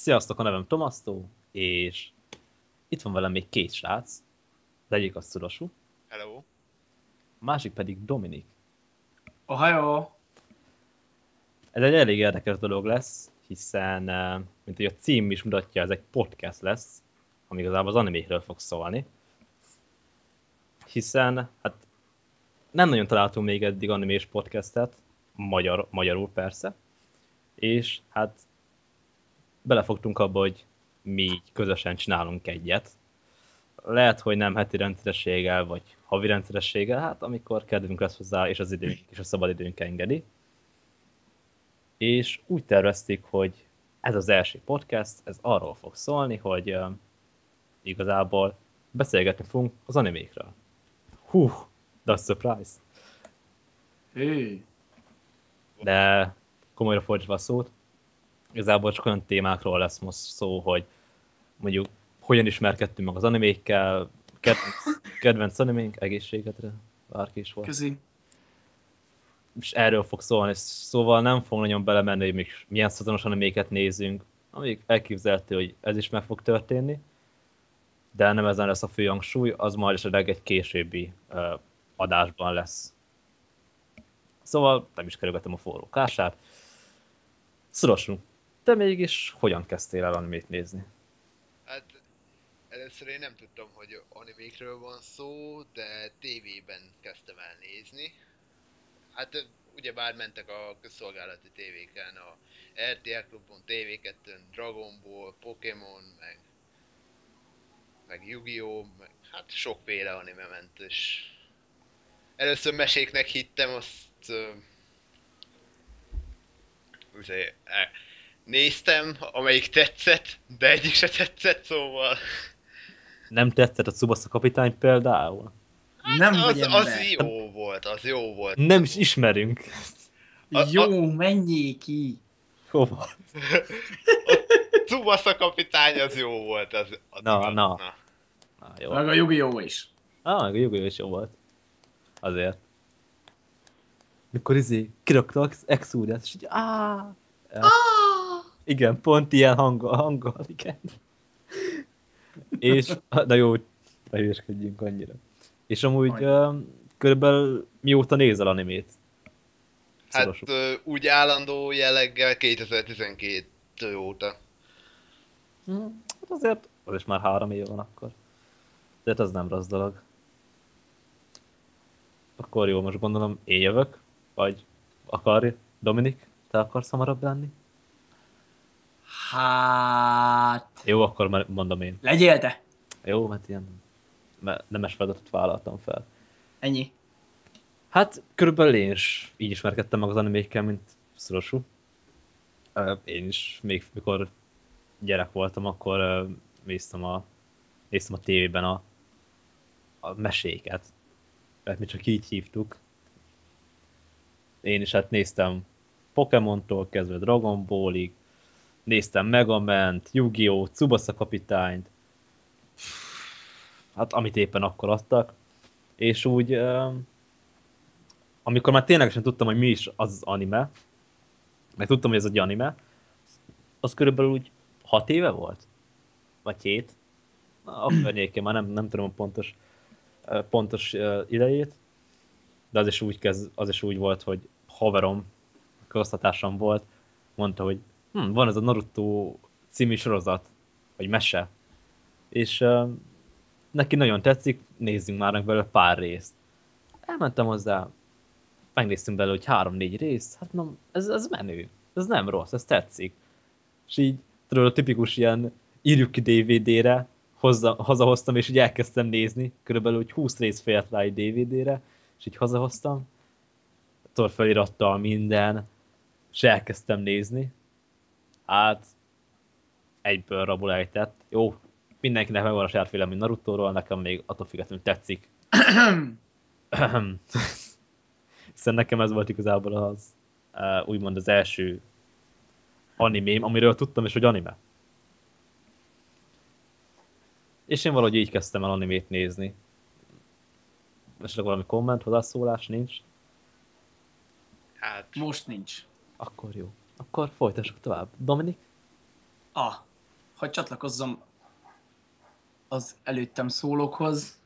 Sziasztok, a nevem Tomasztó, és itt van velem még két srác. Az egyik az Szurosu, Hello. a másik pedig Dominik. Ohajó! Ez egy elég érdekes dolog lesz, hiszen, mint hogy a cím is mutatja, ez egy podcast lesz, ami igazából az animékről fog szólni. Hiszen, hát nem nagyon találtunk még eddig animés podcastet, magyarul persze, és hát belefogtunk abba, hogy mi így közösen csinálunk egyet. Lehet, hogy nem heti rendszerességgel, vagy havi rendszerességgel, hát amikor kedvünk lesz hozzá, és az időnk és a szabadidőnk engedi. És úgy tervezték, hogy ez az első podcast, ez arról fog szólni, hogy igazából beszélgetni fogunk az animékről. That's surprise. De komolyra fordítva a szót, igazából csak olyan témákról lesz most szó, hogy mondjuk hogyan ismerkedtünk meg az animékkel, kedvenc animénk, egészségedre, bárki is volt. Köszi. És erről fog szólni, szóval nem fog nagyon belemenni, hogy még milyen szezonos animéket nézünk, amíg elképzelhető, hogy ez is meg fog történni, de nem ezen lesz a fő hangsúly, az majd esetleg egy későbbi adásban lesz. Szóval nem is kerülgetem a forró kását. Szurosu, te mégis hogyan kezdtél el animét nézni? Hát először én nem tudtam, hogy animékről van szó, de tévében kezdtem el nézni. Hát ugyebár mentek a közszolgálati tévéken, a RTL Klubon, TV2-n, Dragon Ball, Pokémon, meg Yu-Gi-Oh! Hát sokféle anime ment, és először meséknek hittem, azt néztem, amelyik tetszett, de egyik se tetszett, szóval... Nem tetszett a Tsubasa kapitány például? Nem az, vagy az ember. jó volt. Nem is ismerünk. Jó, menjél ki! Hova? A Tsubasa kapitány az jó volt. Az Na, jó. Meg a Yu-Gi-Oh! Is. Meg a Yu-Gi-Oh! Is jó volt. Azért. Mikor kirakta az Exúriát, és így igen, pont ilyen hanggal, igen. És, na jó, ne hülyeskedjünk annyira. És amúgy körülbelül mióta nézel animét? Hát úgy állandó jelleggel 2012 óta. Hát azért, az is már 3 év van akkor. De hát az nem rossz dolog. Akkor jó, most gondolom én jövök, vagy akarj, Dominik, te akarsz hamarabb lenni? Hát... Jó, akkor már mondom én. Legyél te! Jó, hát ilyen nemes feladatot vállaltam fel. Ennyi. Hát körülbelül én is így ismerkedtem meg az animékkel, mint Szurosu. Én is, még mikor gyerek voltam, akkor néztem a tévében a meséket. Mert mi csak így hívtuk. Én is hát néztem Pokémontól kezdve Dragon Ballig, néztem Mega Man-t, Yu-Gi-Oh!, Tsubasa kapitányt, hát amit éppen akkor adtak. És úgy, amikor már ténylegesen tudtam, hogy mi is az anime, meg tudtam, hogy ez egy anime, az körülbelül úgy 6 éve volt? Vagy 7? A környékén már nem tudom a pontos idejét, de az is úgy volt, hogy haverom, köztartásom volt, mondta, hogy van ez a Naruto című sorozat, vagy mese, és neki nagyon tetszik, nézzünk már meg belőle pár részt. Elmentem hozzá, megnéztünk belőle, hogy 3-4 rész, hát mondom, ez menő, ez nem rossz, ez tetszik. És így tudod, a tipikus ilyen írjuk ki DVD-re, hazahoztam, és így elkezdtem nézni, körülbelül úgy 20 rész fért rá egy DVD-re, és így hazahoztam, felirattal minden, és elkezdtem nézni. Hát, egyből rabul ejtett. Jó, mindenkinek megvan a saját vélemény Narutóról, nekem még attól függetlenül tetszik. Hiszen nekem ez volt igazából az, úgymond az első animém, amiről tudtam is, hogy anime. És én valahogy így kezdtem el animét nézni. Esetleg valami komment, hozzászólás nincs? Hát... Most nincs. Akkor jó. Akkor folytassuk tovább. Dominik? hogy csatlakozzam az előttem szólókhoz,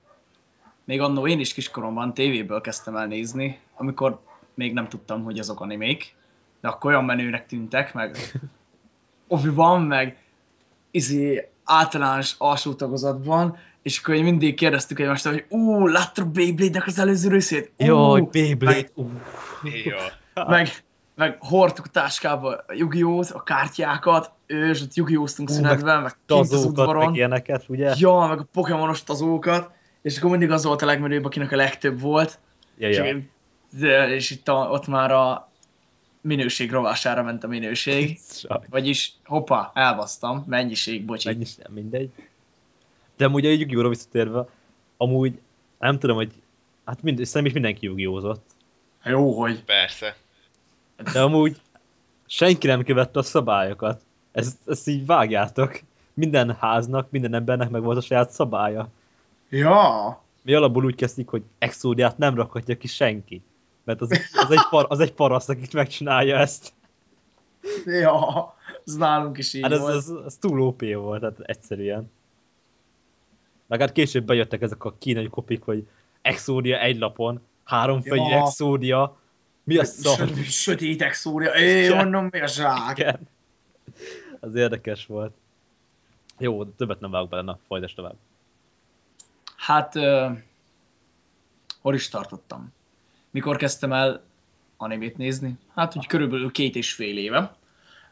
még annó én is kiskoromban tévéből kezdtem el nézni, amikor még nem tudtam, hogy azok animék, de akkor olyan menőnek tűntek, meg Obi-Wan, meg általános alsó tagozatban, és akkor mindig kérdeztük egymást, hogy láttad Beyblade-nek az előző részét? Jaj, Beyblade! Ja. Meg hordtuk táskába a Yu-Gi-Oh-t, a kártyákat, és ott Yu-Gi-Oh-ztunk szünetben, meg kint az Tazókat, meg udvaron. ilyeneket, ugye? Ja, meg a Pokémonos tazókat, és akkor mindig az volt a legmenőbb, akinek a legtöbb volt. Ja. És itt ott már a minőség rovására ment a minőség. Vagyis, hoppá, elbasztam, mennyiség, bocsi. Mindegy. De amúgy a Yu-Gi-Oh-ra visszatérve, amúgy nem tudom, hogy hát szerintem is mindenki Yu-Gi-Oh-zott. Jó, hogy. Persze. De amúgy senki nem követte a szabályokat. Ezt így vágjátok. Minden háznak, minden embernek meg volt a saját szabálya. Ja. Mi alapból úgy kezdik, hogy Exódiát nem rakhatja ki senki. Mert az egy paraszt, akit megcsinálja ezt. Ja, ez nálunk is így Hát volt. ez túl OP volt, hát egyszerűen. Meg hát később bejöttek ezek a kínai kopik, hogy Exódia egy lapon, 3 fejű Ja. Exódia. Mi a szar? Sötét Exódia, mondom, mi a zsák. Igen. Az érdekes volt. Jó, többet nem vágok bele, na, folytasd tovább. Hát, hol is tartottam? Mikor kezdtem el animét nézni? Hát úgy körülbelül 2,5 éve.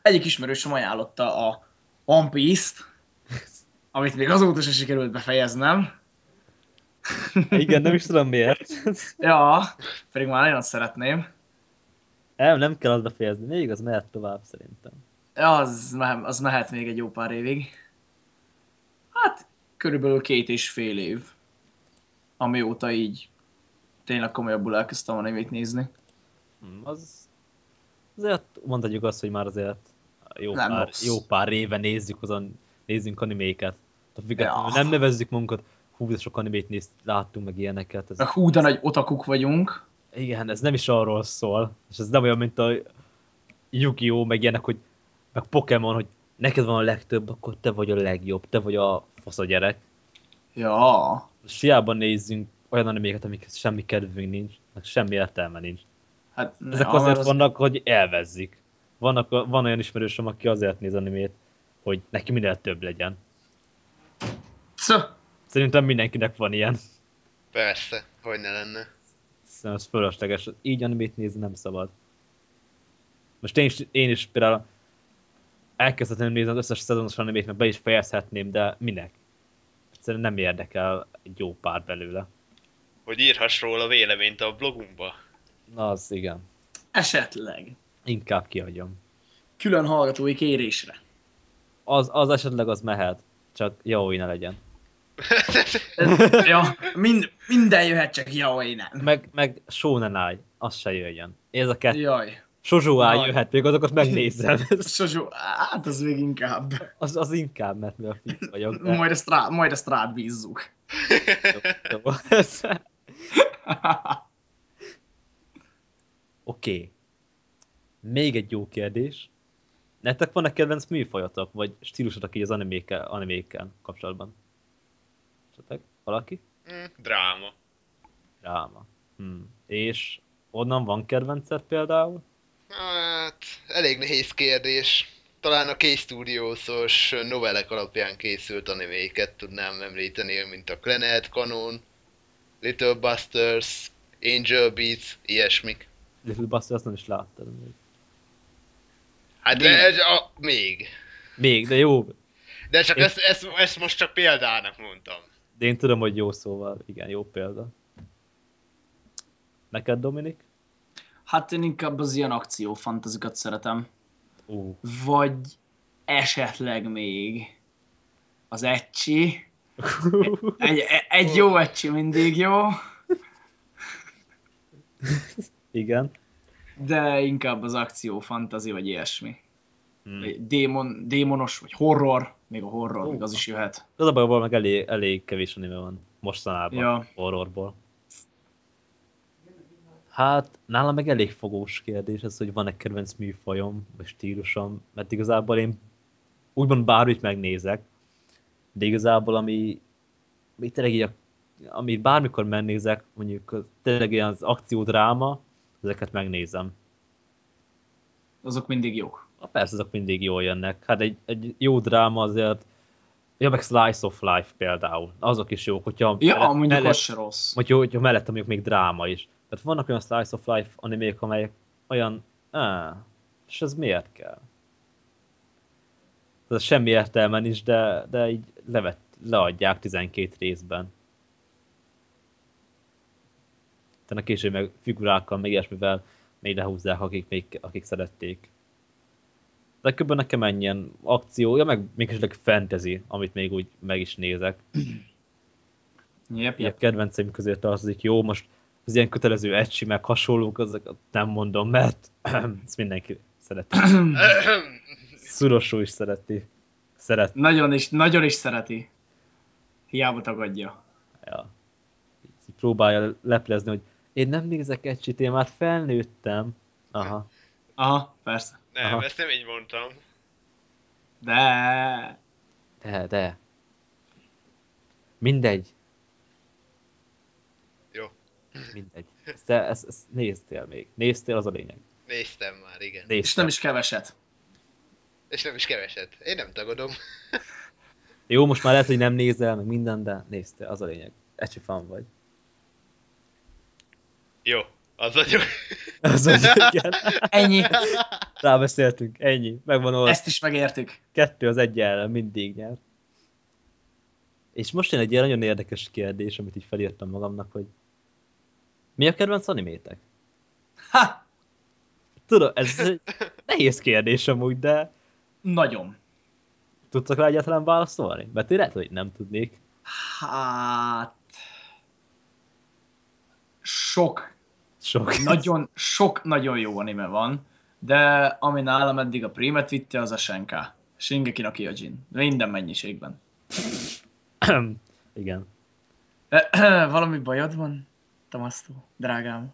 Egyik ismerősöm ajánlotta a One Piece-t, amit még azóta se sikerült befejeznem. Igen, nem is tudom miért. Ja, pedig már nagyon szeretném. Nem kell azt befejezni, még az mehet tovább szerintem. Ja, az mehet még egy jó pár évig. Hát, körülbelül 2,5 év. Amióta így tényleg komolyabbul elkezdtem animét nézni. Azért mondhatjuk azt, hogy már azért jó pár éve nézzünk animéket. Ja. Nem nevezzük magunkat, hú, de sok animét láttunk meg ilyeneket. Meg hú, de nagy otakuk vagyunk. Igen, ez nem is arról szól. És ez nem olyan, mint a Yu-Gi-Oh! Meg ilyenek, hogy meg Pokémon, hogy neked van a legtöbb, akkor te vagy a legjobb, te vagy a fasz a gyerek. Ja. Most hiába nézzünk olyan animéket, amikhez semmi kedvünk nincs, meg semmi értelme nincs. Hát, ezek azért vannak, hogy elvezzik. Van olyan ismerősöm, aki azért néz animét, hogy neki minél több legyen. Szerintem mindenkinek van ilyen. Persze, hogy ne lenne. Szerintem ez fölösleges. Így animét nézni nem szabad. Most én is például elkezdhetném nézni az összes szezonos animét, meg be is fejezhetném, de minek? Egyszerűen nem érdekel egy jó pár belőle. Hogy írhass róla véleményt a blogunkba. Na, az igen. Esetleg. Inkább kihagyom. Külön hallgatói kérésre. Az esetleg az mehet, csak yaoi ne legyen. Ja, minden jöhet, csak yaoi nem. Meg shonen ai, az se jöjjön. Ez a kettő. Jaj. Shoujo ai jöhet, még azokat megnézem. Shoujo, hát az még inkább. Az inkább, mert mi a fiú vagyok. De... Majd ezt rád bízzuk. Jó. Oké. Még egy jó kérdés. Nektek van-e kedvenc műfajatok, vagy stílusotok így az animékkel kapcsolatban? Esetleg? Valaki? Dráma. Dráma. És onnan van kedvenced például? Hát, elég nehéz kérdés. Talán a K-Studios-os novellek alapján készült animéket tudnám említeni, mint a Clannad, Kanon, Little Busters, Angel Beats, ilyesmik. Little Busters nem is láttad még. Hát de még. Még, de jó. De csak ezt most csak példának mondtam. De én tudom, hogy jó szóval, igen, jó példa. Neked, Dominik? Hát én inkább az ilyen akciófantazikat szeretem. Uh. Vagy esetleg még az ecchi. Egy jó ecchi mindig jó. Igen. De inkább az akciófantazi vagy ilyesmi. Démonos vagy horror. Még a horror, még az is jöhet. Az a bajban meg elég kevés anime van mostanában horrorból. Hát nálam meg elég fogós kérdés ez, hogy van-e kedvenc műfajom, vagy stílusom, mert igazából én úgymond bármit megnézek, de igazából ami tényleg így, amit bármikor megnézek, mondjuk tényleg ilyen az akciódráma, ezeket megnézem. Azok mindig jók. Persze, azok mindig jól jönnek. Hát egy jó dráma azért, ja, meg Slice of Life például, azok is jók, hogyha mondjuk az se rossz. hogyha mellett mondjuk még dráma is. Tehát vannak olyan Slice of Life animék, amelyek olyan, és ez miért kell? Ez semmi értelme nincs, de így leadják 12 részben. Tehát később meg figurákkal, meg ilyesmivel még lehúzzák, akik szerették. De kb. Nekem ennyien akciója, meg még esetleg fantasy, amit még úgy meg is nézek. Yep. Kedvenceim közé tartozik. Jó, most az ilyen kötelező ecsi, meg hasonlók, azokat nem mondom, mert ezt mindenki szereti. Szurosó is szereti. Nagyon is szereti. Hiába tagadja. Ja. Így próbálja leplezni, hogy én nem nézek ecsit, én már felnőttem. Aha, persze. Nem, ezt nem így mondtam. De. Mindegy. Jó. Mindegy. Ezt néztél még. Néztél, az a lényeg. Néztem már, igen. Néztél. És nem is keveset. Én nem tagadom. Jó, most már lehet, hogy nem nézel, meg minden, de néztél, az a lényeg. Ecsi fan vagy. Jó, az vagyok. Igen. Ennyi. Rábeszéltünk, ennyi. Megvan olva. Ezt is megértük. 2 az 1 ellen mindig nyer. És most jön egy ilyen nagyon érdekes kérdés, amit így felírtam magamnak, hogy mi a kedvenc animétek? Ha! Tudom, ez egy nehéz kérdés amúgy, de Nagyon. tudtak rá egyáltalán válaszolni? Mert én lehet, hogy nem tudnék. Hát... Sok nagyon jó anime van, de ami nálam eddig a prímet vitte, az a Shenka. Shingeki no Kyojin. Minden mennyiségben. Igen. Valami bajod van, Tamasztó, drágám?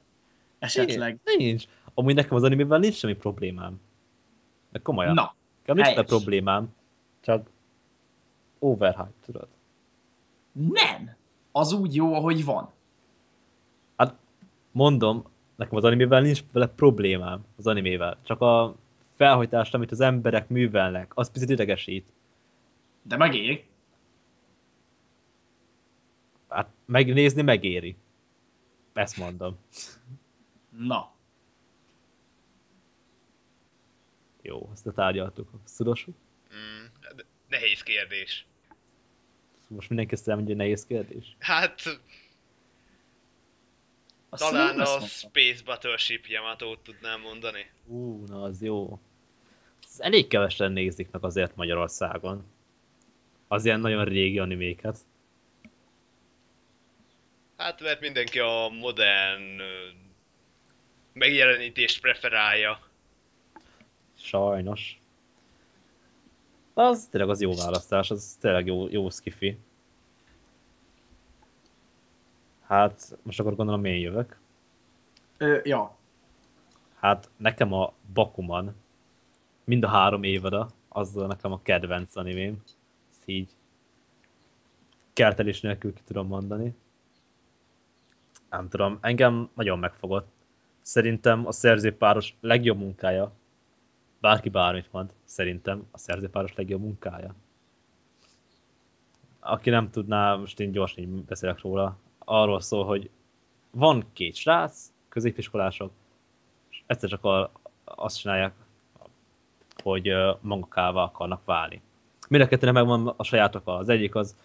Esetleg. Nincs. Amúgy nekem az animében nincs semmi problémám. De komolyan. Na, Nekem nincs semmi problémám. Csak overhype, tudod? Nem! Az úgy jó, ahogy van. Hát mondom, nekem az animével nincs vele problémám, az animével. Csak a felhajtást, amit az emberek művelnek, az picit idegesít. De megéri. Hát megnézni megéri. Ezt mondom. Na. Jó, azt tárgyaltuk. Szudosú? Nehéz kérdés. Most mindenki ezt elmondja, hogy nehéz kérdés. Hát... talán a Space Battleship Yamatót tudnám mondani. Na az jó. Ez elég kevesen nézik meg azért Magyarországon. Az ilyen nagyon régi animéket. Hát mert mindenki a modern megjelenítést preferálja. Sajnos. Az tényleg az jó választás, az tényleg jó skifi. Hát, most akkor gondolom én jövök. Ja. Hát nekem a Bakuman, mind a 3 évada, az nekem a kedvenc animém. Ezt így kertelés nélkül ki tudom mondani. Nem tudom, engem nagyon megfogott. Szerintem a szerzőpáros legjobb munkája, bárki bármit mond, szerintem a szerzőpáros legjobb munkája. Aki nem tudná, most én gyorsan így beszélek róla, arról szól, hogy van 2 srác, középiskolások, és egyszer csak azt csinálják, hogy mangakává akarnak válni. Mind a kettőnek megvan a saját oka. Az egyik az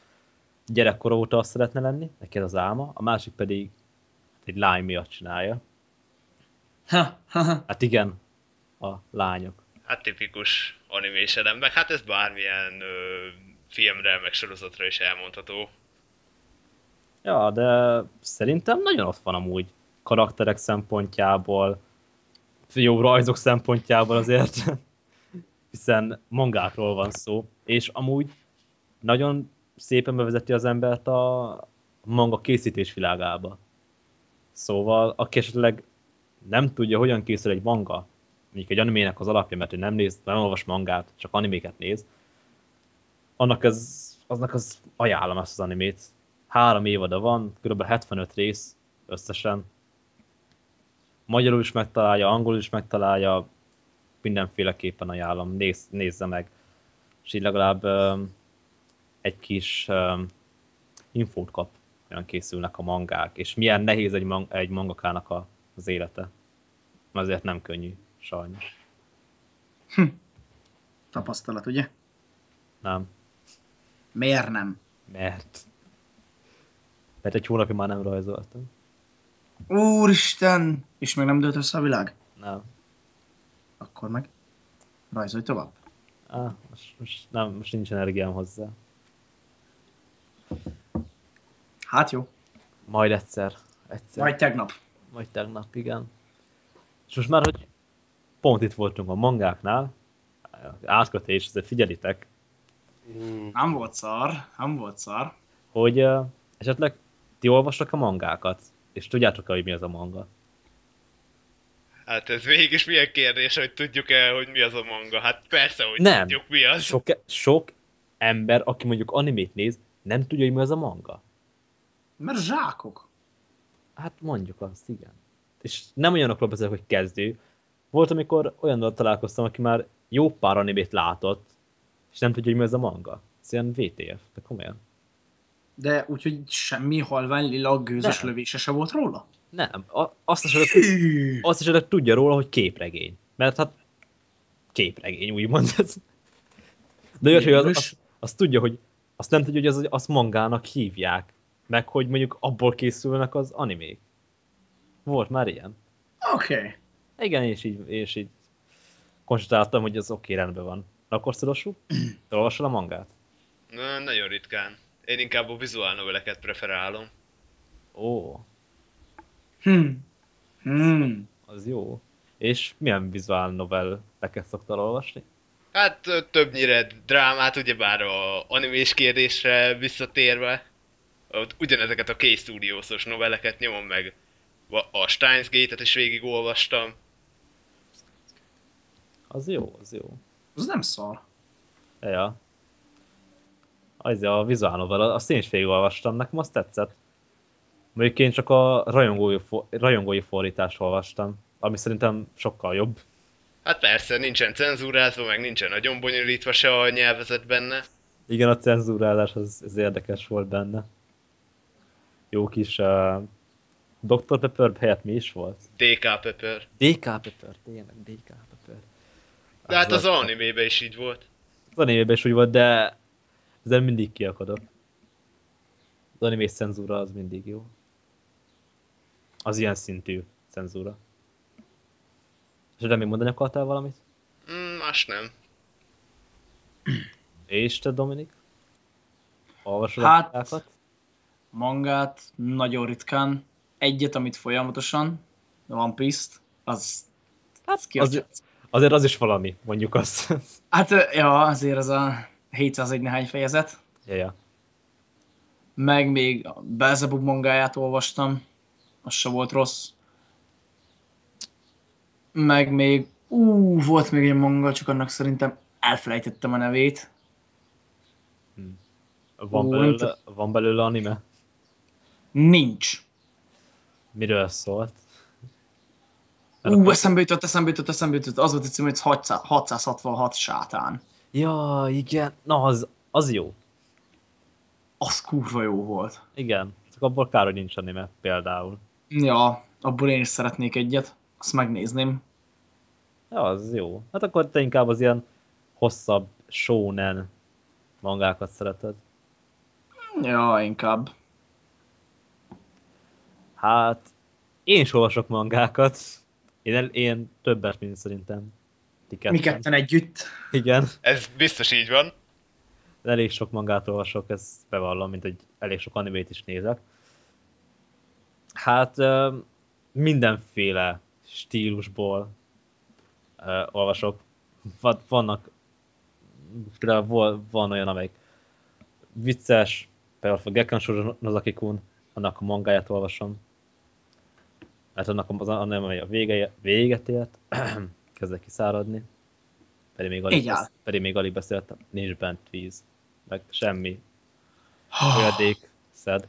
gyerekkora óta azt szeretne lenni, neki ez az álma, a másik pedig egy lány miatt csinálja. Hát igen, a lányok. Hát tipikus animation, meg hát ez bármilyen filmre, meg sorozatra is elmondható. Ja, de szerintem nagyon ott van amúgy karakterek szempontjából, jó rajzok szempontjából azért, hiszen mangákról van szó, és amúgy nagyon szépen bevezeti az embert a manga készítés világába. Szóval, aki esetleg nem tudja, hogyan készül egy manga, mondjuk egy animének az alapja, mert ő nem olvas mangát, csak animéket néz, aznak az ajánlom ezt az animét. 3 évada van, kb. 75 rész összesen. Magyarul is megtalálja, angolul is megtalálja, mindenféleképpen ajánlom, nézze meg. És így legalább egy kis infót kap, olyan készülnek a mangák, és milyen nehéz egy mangakának az élete. Azért nem könnyű, sajnos. Tapasztalat, ugye? Nem. Miért nem? Mert egy hónapja már nem rajzoltam. Úristen! És még nem dőlt össze a világ? Nem. Akkor meg rajzolj tovább. Most nincs energiám hozzá. Hát jó. Majd egyszer. Majd tegnap. Majd tegnap, igen. És most már, hogy pont itt voltunk a mangáknál, átkötés, ezért figyelitek, Nem volt szar. hogy esetleg ti olvastak a mangákat, és tudjátok-e, hogy mi az a manga? Hát ez mégis milyen kérdés, hogy tudjuk-e, hogy mi az a manga? Hát persze, hogy Nem. tudjuk, mi az. Sok ember, aki mondjuk animét néz, nem tudja, hogy mi az a manga. Mert zsákok. Hát mondjuk azt, igen. És nem olyanokról beszélek, hogy kezdő. Volt, amikor olyannal találkoztam, aki már jó pár animét látott, és nem tudja, hogy mi az a manga. Ez ilyen VTF, de komolyan. De úgyhogy semmi halvány lila gőzös Nem. lövése se volt róla? Nem, azt esetleg tudja róla, hogy képregény. Mert hát képregény, úgymond. De olyas, hogy azt tudja, hogy azt nem tudja, hogy azt mangának hívják. Meg hogy mondjuk abból készülnek az animék. Volt már ilyen. Oké. Igen, és így konstatáltam, hogy az oké, rendben van. Akkor Szilosú, te olvasol a mangát? Na, nagyon ritkán. Én inkább a vizuál noveleket preferálom. Ó, az jó. És milyen vizuál novelleket szoktál olvasni? Hát többnyire drámát, ugyebár a animés kérdésre visszatérve. Ott ugyanezeket a K-Studios-os novelleket nyomom meg. A Steins Gate-et is végigolvastam. Az jó, az jó. Az nem szar. Ja. Az a vizuál novella, azt én is végigolvastam, nekem azt tetszett. Mondjuk én csak a rajongói fordítást olvastam, ami szerintem sokkal jobb. Hát persze, nincsen cenzúrázva, meg nincsen nagyon bonyolítva se a nyelvezet benne. Igen, a cenzúrálás az érdekes volt benne. Jó kis Dr. Pepper helyett mi is volt? DK Pepper. DK Pepper, tényleg DK Pepper. De hát az animében is így volt. Az animében is úgy volt, de ezzel mindig kiakadok. Az animés cenzúra az mindig jó. Az ilyen szintű cenzúra. És de még mondani akartál valamit? Más nem. És te, Dominik? Olvasod Hát- a mangákat? Mangát nagyon ritkán. Egyet, amit folyamatosan. One Piece-t. Az kiadja. Azért az is valami, mondjuk azt. Hát, ja, azért az a 701 nehány fejezet. Ja. Meg még a Beelzebub mangáját olvastam. Az se volt rossz. Meg még... volt még egy manga, csak annak szerintem elfelejtettem a nevét. Van belőle anime? Nincs. Miről szólt? Eszembe jutott. Az volt a cím, hogy 666 sátán. Ja, igen. Na, az jó. Az kurva jó volt. Igen. Csak abból kár, hogy nincs anime, például. Ja, abból én is szeretnék egyet. Azt megnézném. Ja, az jó. Hát akkor te inkább az ilyen hosszabb shonen mangákat szereted. Ja, inkább. Hát, én is olvasok mangákat. Én többet, mint szerintem. Ti ketten. Mi ketten együtt. Igen. Ez biztos így van. Elég sok mangát olvasok, ezt bevallom, mint egy elég sok animét is nézek. Hát mindenféle stílusból olvasok. Vannak, például van olyan, amelyik vicces, például a Gekkan Nozaki-kun, annak a mangáját olvasom. Hát annak amely a véget ért, kezdek kiszáradni. Pedig még alig beszéltem. Nincs bent víz. meg semmi olyadék szed.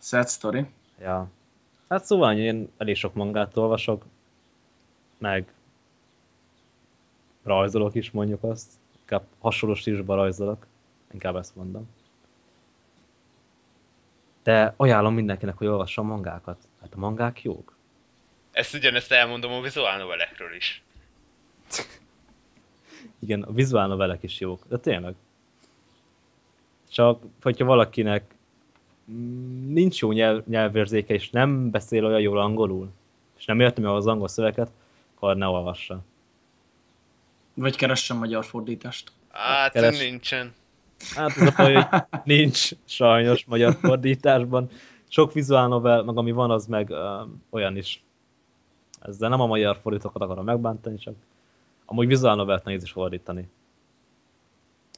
Sad story. Ja. Hát szóval én elég sok mangát olvasok, meg rajzolok is, mondjuk azt. Inkább hasonló stílusban rajzolok, inkább ezt mondom. De ajánlom mindenkinek, hogy olvassa a mangákat. Hát a mangák jók. Ezt ugyanezt elmondom a visual novelekről is. Igen, a vizuál novelek is jók, de tényleg. Csak, hogyha valakinek nincs jó nyelvérzéke, és nem beszél olyan jól angolul, és nem értem az angol szöveget, akkor ne olvassa. Vagy keressen magyar fordítást. Hát nincsen. Hát az a baj, hogy nincs sajnos magyar fordításban. Sok vizuál novel, meg ami van, az meg olyan is. Ezzel nem a magyar fordítókat akarom megbántani, csak amúgy vizuál novelt nehéz is fordítani.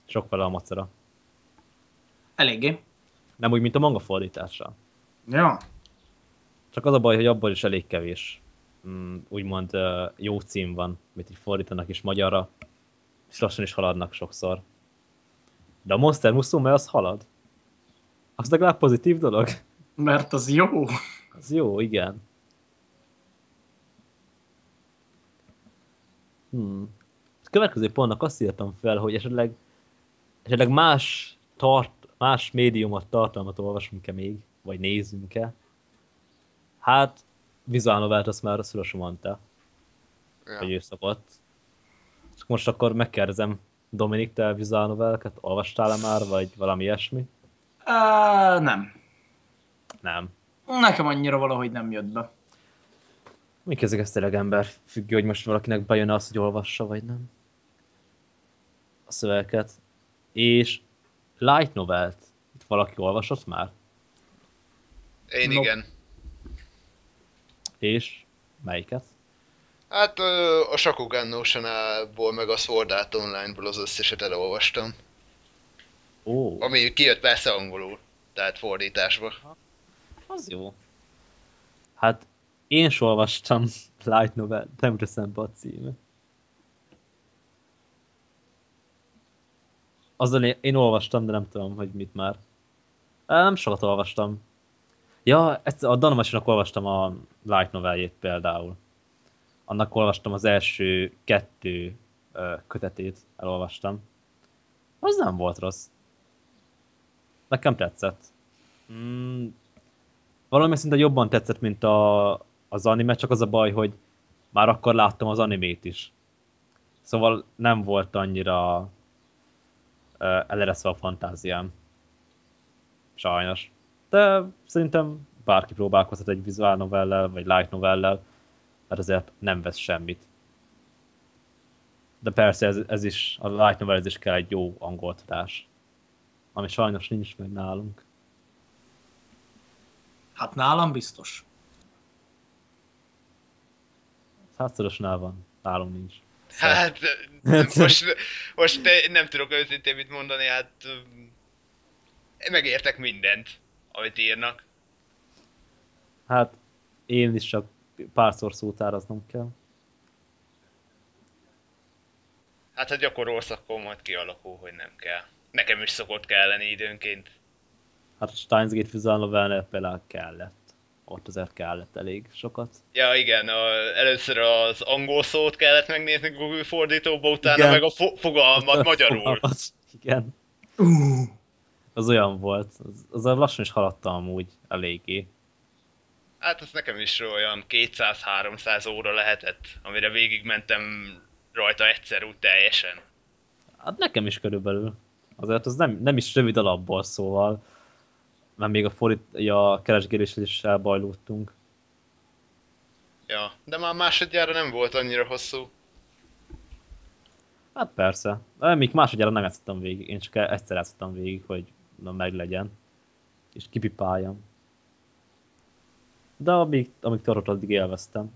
Sok vele a macera. Eléggé. Nem úgy, mint a manga fordítással. Ja. Csak az a baj, hogy abból is elég kevés. Úgymond jó cím van, amit így fordítanak is magyarra, és lassan is haladnak sokszor. De a Monster Musume az halad. Az legalább pozitív dolog. Mert az jó. Az jó, igen. A következő pontnak azt írtam fel, hogy esetleg más médiumot, tartalmat olvasunk-e még, vagy nézzünk-e. Hát, vizuál novelet azt már Szorosa mondta, hogy ő szokott. És most akkor megkérdezem, Dominik, te vizuál noveleket olvastál-e már, vagy valami ilyesmi? Nem. Nem. Nekem annyira valahogy nem jött be. Mik ezek, ez tényleg ember függő, hogy most valakinek bejön az, hogy olvassa, vagy nem? A szövegeket. És light novelt. Itt valaki olvasott már? Én igen. És melyiket? Hát a Shakugan Notion-ból meg a Sword Art Online-ból az összeset elolvastam. Ó. Ami kijött persze angolul, tehát fordításba. Az jó. Hát én is olvastam light novel, nem jut eszembe a címe. Azzal én olvastam, de nem tudom, hogy mit már. Nem sokat olvastam. Ja, a Danamasinak olvastam a light noveljét például. Annak olvastam az első 2 kötetét, elolvastam. Az nem volt rossz. Nekem tetszett. Valami szinte jobban tetszett, mint az anime, csak az a baj, hogy már akkor láttam az animét is. Szóval nem volt annyira elereszve a fantáziám. Sajnos. De szerintem bárki próbálkozhat egy visual novellel, vagy light novellel, mert azért nem vesz semmit. De persze ez is, a light novel is kell egy jó angol tudás. Ami sajnos nincs meg nálunk. Hát nálam biztos. Százszorosnál van, nálunk nincs. Hát most nem tudok őszintén mit mondani, hát megértek mindent, amit írnak. Hát én is csak párszor szótáraznom kell. Hát ha gyakorolsz, akkor majd kialakul, hogy nem kell. Nekem is szokott kelleni időnként. Hát a Steins Gate visual novelnél például kellett. Ott azért kellett elég sokat. Ja igen, először az angol szót kellett megnézni Google fordítóba, utána igen. meg a fogalmat magyarul. Igen. Az olyan volt. Az lassan is haladtam amúgy eléggé. Hát az nekem is olyan 200-300 óra lehetett, amire végigmentem rajta egyszer úgy teljesen. Hát nekem is körülbelül. Azért az nem is rövid alapból, szóval. Mert még a keresgéléssel is elbajlódtunk. Ja, de már másodjára nem volt annyira hosszú. Hát persze. Még másodjára nem játszottam végig. Én csak egyszer játszottam végig, hogy meglegyen. És kipipáljam. De amíg tartott, addig élveztem.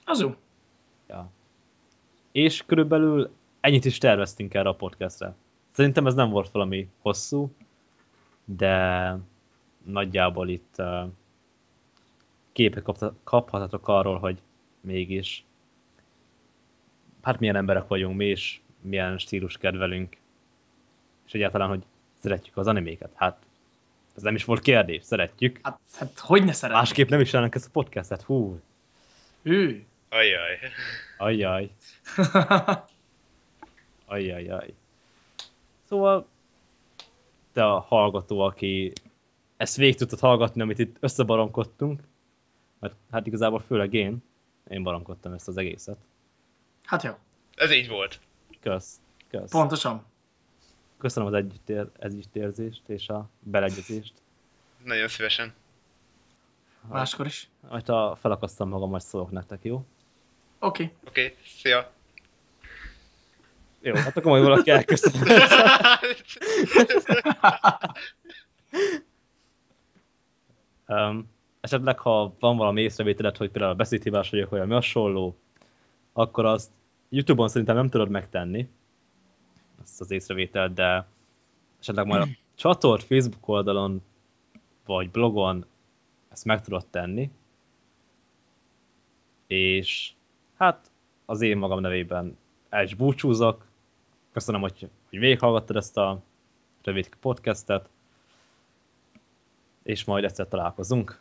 Az jó. Ja. És körülbelül ennyit is terveztünk erre a podcastre. Szerintem ez nem volt valami hosszú, de nagyjából itt képet kaphatatok arról, hogy mégis hát milyen emberek vagyunk mi, és milyen stílus kedvelünk. És egyáltalán, hogy szeretjük az animéket. Hát, ez nem is volt kérdés, szeretjük. Hát hogy ne szeretnék? Másképp nem is csinálnánk ezt a podcastet, hú. Ő. Ajjaj. Ajjaj. Ajjajjaj. Szóval te a hallgató, aki ezt végig tudtad hallgatni, amit itt összebaromkodtunk, mert hát igazából főleg én baromkodtam ezt az egészet. Hát jó, Ez így volt. Kösz. pontosan. Köszönöm az együttérzést és a beleegyezést. Nagyon szívesen. Máskor is. Majd ha felakasztom magam, majd szólok nektek, jó? Oké. Oké, szia. Jó, hát akkor majd valaki elköszön. Esetleg, ha van valami észrevételed, hogy például a beszédhibás vagyok, vagy ami hasonló, akkor azt YouTube-on szerintem nem tudod megtenni, azt az észrevételt, de esetleg majd a csatolt Facebook oldalon, vagy blogon ezt meg tudod tenni. És hát az én magam nevében el is búcsúzok. Köszönöm, hogy végighallgattad ezt a rövid podcastet, és majd egyszer találkozunk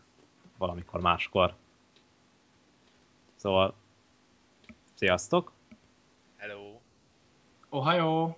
valamikor máskor. Szóval, sziasztok! Hello. Ohio.